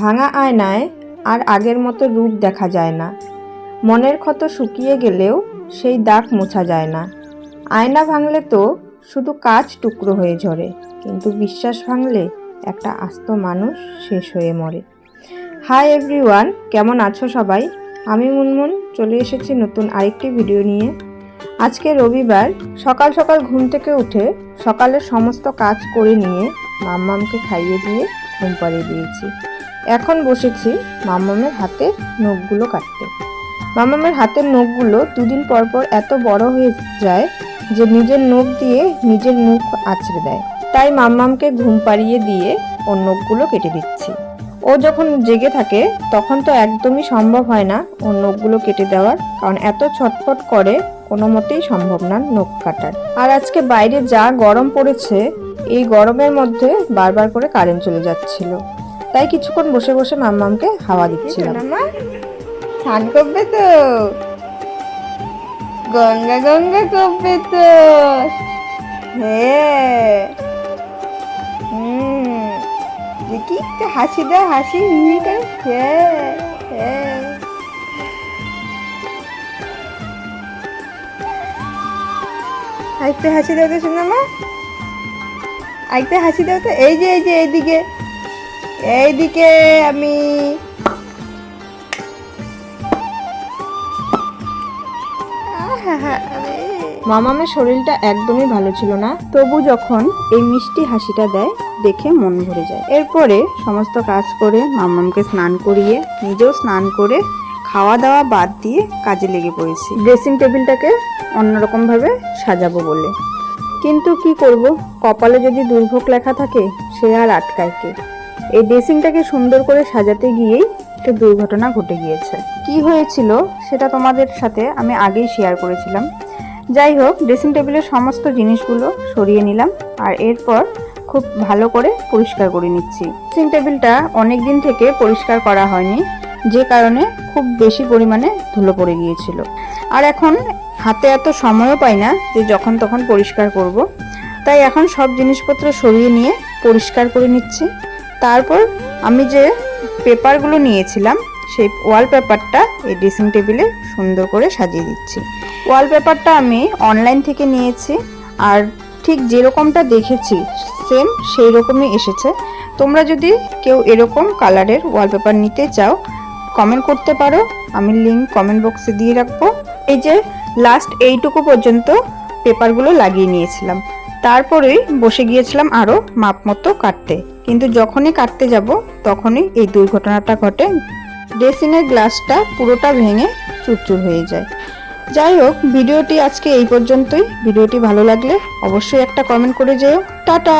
ভাঙা আয়নায় আর আগের মতো রূপ দেখা যায় না। মনের ক্ষত শুকিয়ে গেলেও সেই দাগ মোছা যায় না। আয়না ভাঙলে তো শুধু কাঁচ টুকরো হয়ে ঝরে, কিন্তু বিশ্বাস ভাঙলে একটা আস্ত মানুষ শেষ হয়ে মরে। হাই এভরিওয়ান, কেমন আছো সবাই? আমি মুনমুন চলে এসেছি নতুন আরেকটি ভিডিও নিয়ে। আজকে রবিবার, সকাল সকাল ঘুম থেকে উঠে সকালের সমস্ত কাজ করে নিয়ে মাম্মামকে খাইয়ে দিয়ে ঘুম পাড়িয়ে দিয়েছি। এখন বসেছি মাম্মামের হাতের নখগুলো কাটতে। মাম্মামের হাতের নখগুলো দুদিন পর পর এত বড় হয়ে যায় যে নিজের নখ দিয়ে নিজের মুখ আঁচড়ে দেয়। তাই মাম্মামকে ঘুম পাড়িয়ে দিয়ে ওর নখগুলো কেটে দিচ্ছি। ও যখন জেগে থাকে তখন তো একদমই সম্ভব হয় না ওর নখগুলো কেটে দেওয়ার, কারণ এত ছটফট করে, কোনো মতেই সম্ভব না নখ কাটার। আর আজকে বাইরে যা গরম পড়েছে, এই গরমের মধ্যে বারবার করে কারেন্ট চলে যাচ্ছিল, তাই কিছুক্ষণ বসে বসে মাম্মামকে হাওয়া দিচ্ছিলাম। স্নান করবে তো, গঙ্গা গঙ্গা করবে তো? হ্যাঁ, দেখি একটু হাসি দাও, হাসি হিটা। হ্যাঁ হ্যাঁ, আরেকটা হাসি দাও তো সোনামা, আরেকটা হাসি দাও তো। এই যে এইদিকে এইদিকে আমি মামামের শরীরটা একদমই ভালো ছিল না, তবু যখন এই মিষ্টি হাসিটা দেয় দেখে মন ভরে যায়। এরপরে সমস্ত কাজ করে মামামকে স্নান করিয়ে নিজেও স্নান করে খাওয়া দাওয়া বাদ দিয়ে কাজে লেগে পড়েছি ড্রেসিং টেবিলটাকে অন্যরকম ভাবে সাজাবো বলে। কিন্তু কি করব, কপালে যদি দুর্ভোগ লেখা থাকে সে আর আটকায় কে। এই ড্রেসিংটাকে সুন্দর করে সাজাতে গিয়েই একটা দুর্ঘটনা ঘটে গিয়েছে। কি হয়েছিল সেটা তোমাদের সাথে আমি আগেই শেয়ার করেছিলাম। যাই হোক, ড্রেসিং টেবিলের সমস্ত জিনিসগুলো সরিয়ে নিলাম আর এরপর খুব ভালো করে পরিষ্কার করে নিচ্ছি। ড্রেসিং টেবিলটা অনেক দিন থেকে পরিষ্কার করা হয়নি, যে কারণে খুব বেশি পরিমাণে ধুলো পড়ে গিয়েছিল। আর এখন হাতে এত সময়ও পাই না যে যখন তখন পরিষ্কার করব, তাই এখন সব জিনিসপত্র সরিয়ে নিয়ে পরিষ্কার করে নিচ্ছি। তারপর আমি যে পেপারগুলো নিয়েছিলাম সেই ওয়ালপেপারটা এই ড্রেসিং টেবিলে সুন্দর করে সাজিয়ে দিচ্ছি। ওয়ালপেপারটা আমি অনলাইন থেকে নিয়েছি আর ঠিক যেরকমটা দেখেছি সেম সেই রকমই এসেছে। তোমরা যদি কেউ এরকম কালারের ওয়ালপেপার নিতে চাও কমেন্ট করতে পারো, আমি লিঙ্ক কমেন্ট বক্সে দিয়ে রাখবো। এই যে লাস্ট এইটুকু পর্যন্ত পেপারগুলো লাগিয়ে নিয়েছিলাম, তারপরেই বসে গিয়েছিলাম আরও মাপ মতো কাটতে। কিন্তু যখনই কাটতে যাব তখনই এই দুর্ঘটনাটা ঘটে, ড্রেসিংয়ের গ্লাসটা পুরোটা ভেঙে চুরচুর হয়ে যায়। যাই হোক, ভিডিওটি আজকে এই পর্যন্তই। ভিডিওটি ভালো লাগলে অবশ্যই একটা কমেন্ট করে যেও। টাটা।